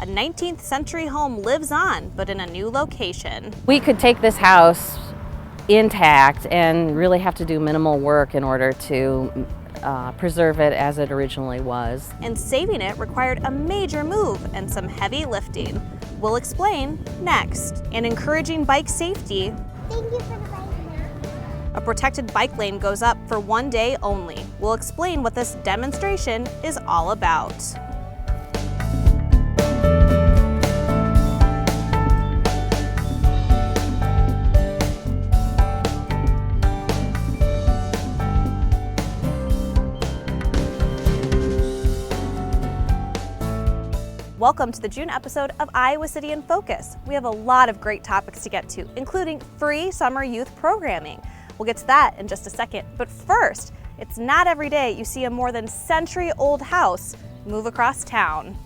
a 19th century home lives on, but in a new location. We could take this house intact and really have to do minimal work in order to preserve it as it originally was. And saving it required a major move and some heavy lifting. We'll explain next. And encouraging bike safety. Thank you for the bike map. A protected bike lane goes up for one day only. We'll explain what this demonstration is all about. Welcome to the June episode of Iowa City in Focus. We have a lot of great topics to get to, including free summer youth programming. We'll get to that in just a second, but first, it's not every day you see a more than century-old house move across town.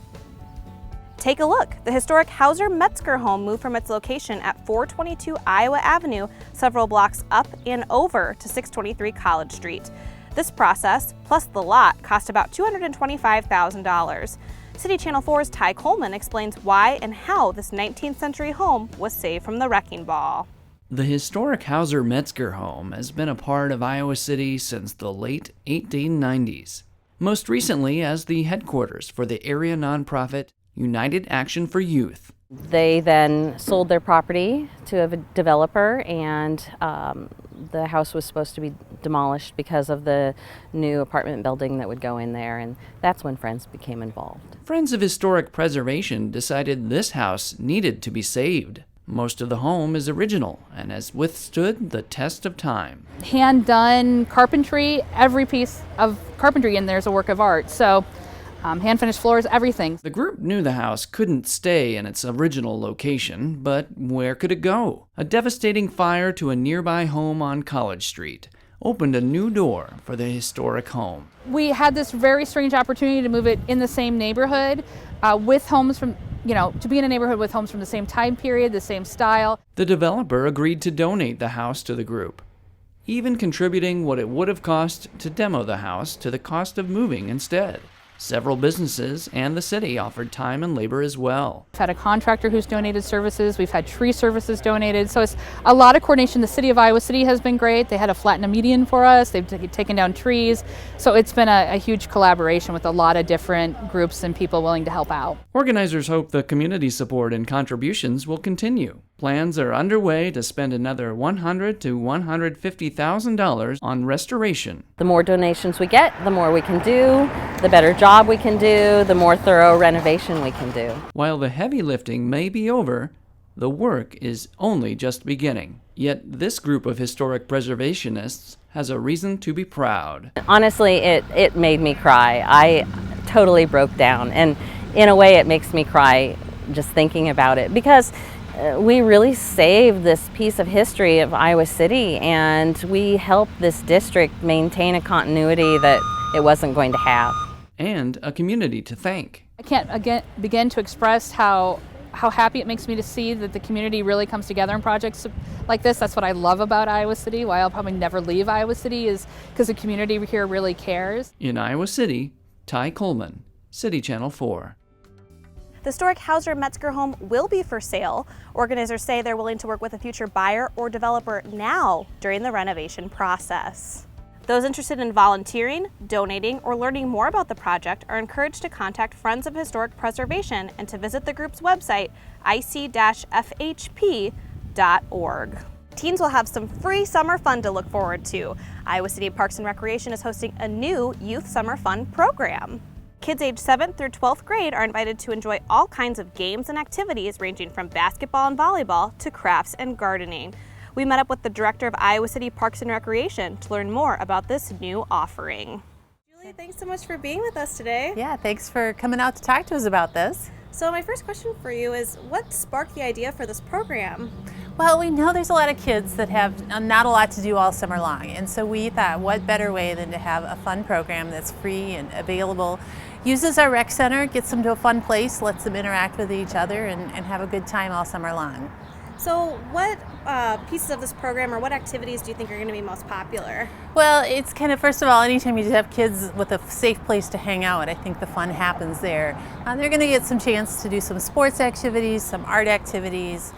Take a look. The historic Houser-Metzger home moved from its location at 422 Iowa Avenue several blocks up and over to 623 College Street. This process, plus the lot, cost about $225,000. City Channel 4's Ty Coleman explains why and how this 19th century home was saved from the wrecking ball. The historic Houser-Metzger home has been a part of Iowa City since the late 1890s, most recently as the headquarters for the area nonprofit United Action for Youth. They then sold their property to a developer, and the house was supposed to be demolished because of the new apartment building that would go in there, and that's when Friends became involved. Friends of Historic Preservation decided this house needed to be saved. Most of the home is original and has withstood the test of time. Hand-done carpentry, every piece of carpentry in there is a work of art. So hand-finished floors, everything. The group knew the house couldn't stay in its original location, but where could it go? A devastating fire to a nearby home on College Street opened a new door for the historic home. We had this very strange opportunity to move it in the same neighborhood with homes from, to be in a neighborhood with homes from the same time period, the same style. The developer agreed to donate the house to the group, even contributing what it would have cost to demo the house to the cost of moving instead. Several businesses and the city offered time and labor as well. We've had a contractor who's donated services. We've had tree services donated. So it's a lot of coordination. The city of Iowa City has been great. They had to flatten a median for us. They've taken down trees. So it's been a huge collaboration with a lot of different groups and people willing to help out. Organizers hope the community support and contributions will continue. Plans are underway to spend another $100,000 to $150,000 on restoration. The more donations we get, the more we can do, the better job we can do, the more thorough renovation we can do. While the heavy lifting may be over, the work is only just beginning. Yet this group of historic preservationists has a reason to be proud. Honestly, it made me cry. I totally broke down, and in a way it makes me cry just thinking about it, because we really saved this piece of history of Iowa City, and we helped this district maintain a continuity that it wasn't going to have. And a community to thank. I can't begin to express how happy it makes me to see that the community really comes together in projects like this. That's what I love about Iowa City, why I'll probably never leave Iowa City, is because the community here really cares. In Iowa City, Ty Coleman, City Channel 4. The historic Houser-Metzger home will be for sale. Organizers say they're willing to work with a future buyer or developer now during the renovation process. Those interested in volunteering, donating, or learning more about the project are encouraged to contact Friends of Historic Preservation and to visit the group's website, ic-fhp.org. Teens will have some free summer fun to look forward to. Iowa City Parks and Recreation is hosting a new Youth Summer Fun program. Kids age 7th through 12th grade are invited to enjoy all kinds of games and activities ranging from basketball and volleyball to crafts and gardening. We met up with the director of Iowa City Parks and Recreation to learn more about this new offering. Julie, thanks so much for being with us today. Yeah, thanks for coming out to talk to us about this. So my first question for you is, what sparked the idea for this program? Well, we know there's a lot of kids that have not a lot to do all summer long, and so we thought, what better way than to have a fun program that's free and available, uses our rec center, gets them to a fun place, lets them interact with each other and have a good time all summer long. So what pieces of this program or what activities do you think are going to be most popular? Well, it's kind of, first of all, anytime you have kids with a safe place to hang out, I think the fun happens there. They're going to get some chance to do some sports activities, some art activities,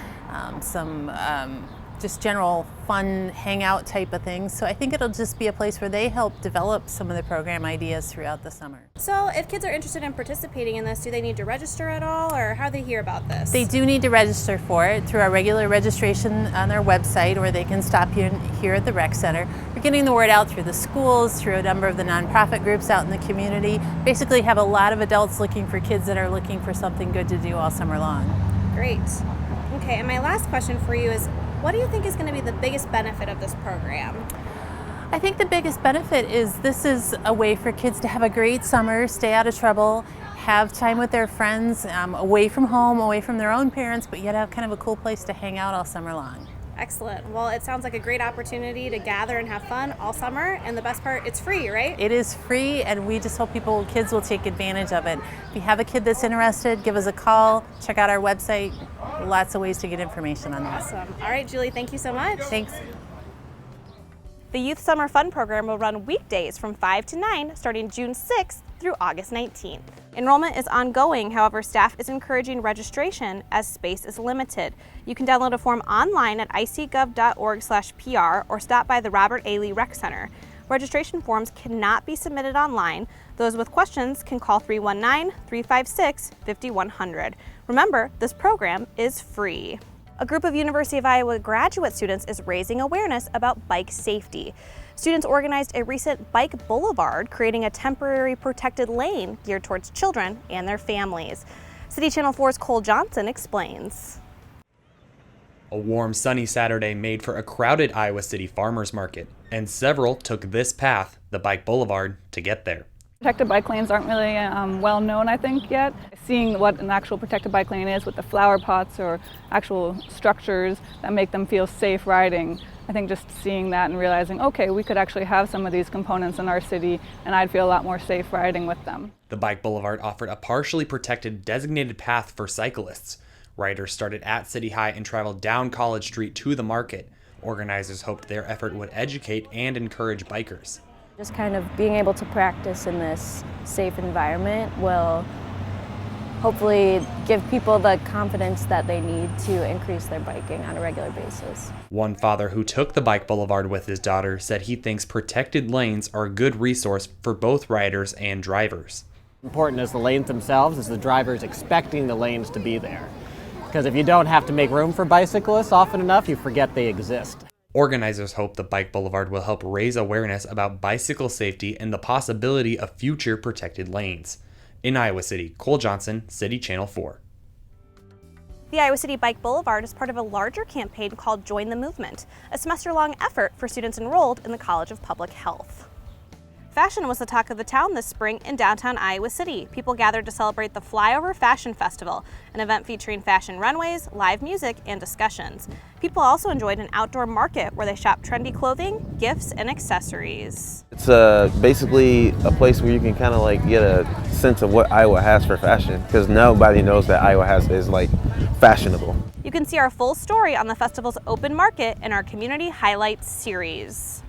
some just general fun hangout type of things. So I think it'll just be a place where they help develop some of the program ideas throughout the summer. So if kids are interested in participating in this, do they need to register at all, or how do they hear about this? They do need to register for it through our regular registration on their website, or they can stop here at the rec center. We're getting the word out through the schools, through a number of the nonprofit groups out in the community. Basically have a lot of adults looking for kids that are looking for something good to do all summer long. Great. Okay, and my last question for you is, what do you think is going to be the biggest benefit of this program? I think the biggest benefit is this is a way for kids to have a great summer, stay out of trouble, have time with their friends, away from home, away from their own parents, but yet have kind of a cool place to hang out all summer long. Excellent. Well, it sounds like a great opportunity to gather and have fun all summer, and the best part, it's free, right? It is free, and we just hope kids will take advantage of it. If you have a kid that's interested, give us a call, check out our website. Lots of ways to get information on that. Awesome. All right, Julie, thank you so much. Thanks. The Youth Summer Fun Program will run weekdays from 5 to 9 starting June 6th through August 19th. Enrollment is ongoing, however, staff is encouraging registration as space is limited. You can download a form online at icgov.org/PR or stop by the Robert A. Lee Rec Center. Registration forms cannot be submitted online. Those with questions can call 319-356-5100. Remember, this program is free. A group of University of Iowa graduate students is raising awareness about bike safety. Students organized a recent Bike Boulevard, creating a temporary protected lane geared towards children and their families. City Channel 4's Cole Johnson explains. A warm, sunny Saturday made for a crowded Iowa City farmers market, and several took this path, the Bike Boulevard, to get there. Protected bike lanes aren't really well known, I think, yet. Seeing what an actual protected bike lane is with the flower pots or actual structures that make them feel safe riding, I think just seeing that and realizing, okay, we could actually have some of these components in our city and I'd feel a lot more safe riding with them. The Bike Boulevard offered a partially protected designated path for cyclists. Riders started at City High and traveled down College Street to the market. Organizers hoped their effort would educate and encourage bikers. Just kind of being able to practice in this safe environment will hopefully give people the confidence that they need to increase their biking on a regular basis. One father who took the Bike Boulevard with his daughter said he thinks protected lanes are a good resource for both riders and drivers. Important as the lanes themselves is the drivers expecting the lanes to be there. Because if you don't have to make room for bicyclists often enough, you forget they exist. Organizers hope the Bike Boulevard will help raise awareness about bicycle safety and the possibility of future protected lanes. In Iowa City, Cole Johnson, City Channel 4. The Iowa City Bike Boulevard is part of a larger campaign called Join the Movement, a semester-long effort for students enrolled in the College of Public Health. Fashion was the talk of the town this spring in downtown Iowa City. People gathered to celebrate the Flyover Fashion Festival, an event featuring fashion runways, live music, and discussions. People also enjoyed an outdoor market where they shopped trendy clothing, gifts, and accessories. It's basically a place where you can kind of like get a sense of what Iowa has for fashion, because nobody knows that Iowa is like fashionable. You can see our full story on the festival's open market in our Community Highlights series.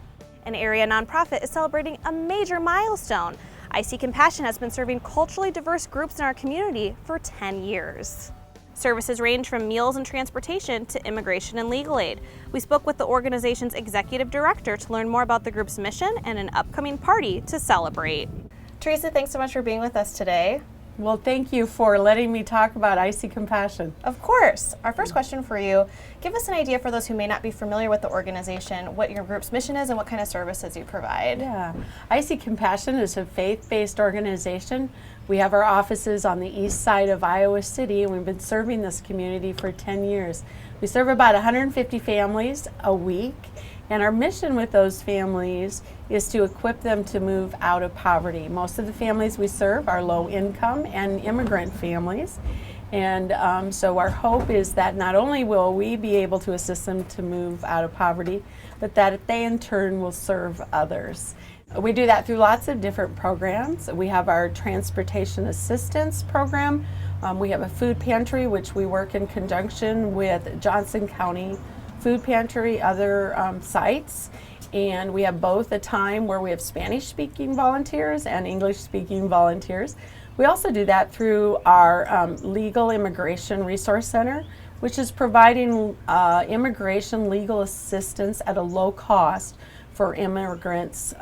An area nonprofit is celebrating a major milestone. I See Compassion has been serving culturally diverse groups in our community for 10 years. Services range from meals and transportation to immigration and legal aid. We spoke with the organization's executive director to learn more about the group's mission and an upcoming party to celebrate. Teresa, thanks so much for being with us today. Well, thank you for letting me talk about I See Compassion. Of course. Our first question for you, give us an idea for those who may not be familiar with the organization, what your group's mission is and what kind of services you provide. Yeah, I See Compassion is a faith-based organization. We have our offices on the east side of Iowa City, and we've been serving this community for 10 years. We serve about 150 families a week, and our mission with those families is to equip them to move out of poverty. Most of the families we serve are low income and immigrant families. And so our hope is that not only will we be able to assist them to move out of poverty, but that they in turn will serve others. We do that through lots of different programs. We have our transportation assistance program, We have a food pantry, which we work in conjunction with Johnson County Food Pantry, other sites. And we have both a time where we have Spanish-speaking volunteers and English-speaking volunteers. We also do that through our Legal Immigration Resource Center, which is providing immigration legal assistance at a low cost for immigrants'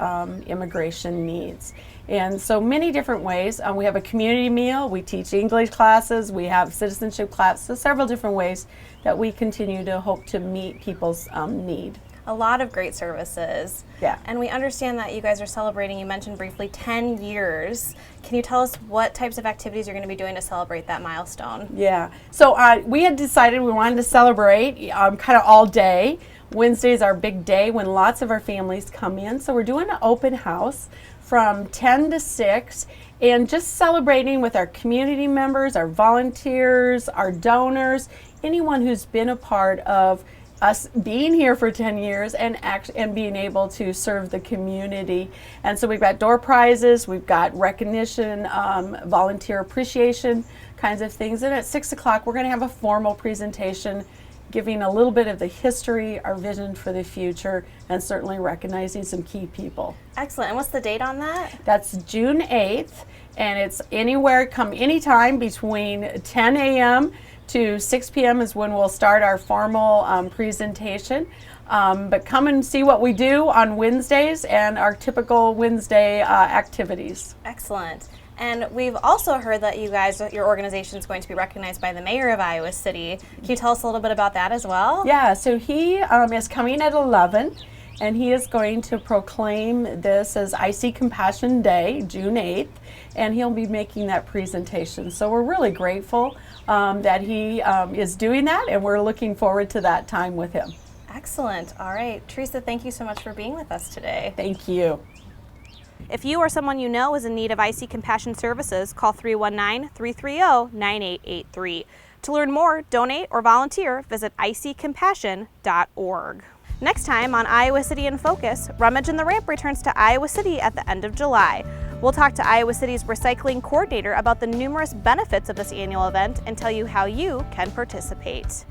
immigration needs. And so many different ways. We have a community meal, we teach English classes, we have citizenship classes, so several different ways that we continue to hope to meet people's need. A lot of great services. Yeah. And we understand that you guys are celebrating, you mentioned briefly, 10 years. Can you tell us what types of activities you're going to be doing to celebrate that milestone? Yeah. So we had decided we wanted to celebrate kind of all day. Wednesday is our big day when lots of our families come in. So we're doing an open house from 10 to 6 and just celebrating with our community members, our volunteers, our donors, anyone who's been a part of us being here for 10 years and being able to serve the community. And so we've got door prizes, we've got recognition, volunteer appreciation kinds of things. And at 6 o'clock, we're going to have a formal presentation giving a little bit of the history, our vision for the future, and certainly recognizing some key people. Excellent. And what's the date on that? That's June 8th, and it's anywhere, come anytime between 10 a.m. to 6 p.m. is when we'll start our formal presentation. But come and see what we do on Wednesdays and our typical Wednesday activities. Excellent. And we've also heard that you guys, your organization is going to be recognized by the mayor of Iowa City. Can you tell us a little bit about that as well? Yeah, so he is coming at 11, and he is going to proclaim this as I See Compassion Day, June 8th, and he'll be making that presentation. So we're really grateful that he is doing that, and we're looking forward to that time with him. Excellent. All right. Teresa, thank you so much for being with us today. Thank you. If you or someone you know is in need of I See Compassion services, call 319-330-9883. To learn more, donate, or volunteer, visit iseecompassion.org. Next time on Iowa City in Focus, Rummage in the Ramp returns to Iowa City at the end of July. We'll talk to Iowa City's recycling coordinator about the numerous benefits of this annual event and tell you how you can participate.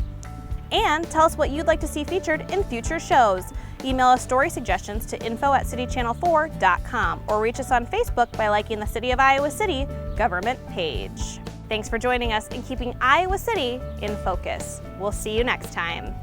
And tell us what you'd like to see featured in future shows. Email us story suggestions to info@citychannel4.com or reach us on Facebook by liking the City of Iowa City government page. Thanks for joining us in keeping Iowa City in focus. We'll see you next time.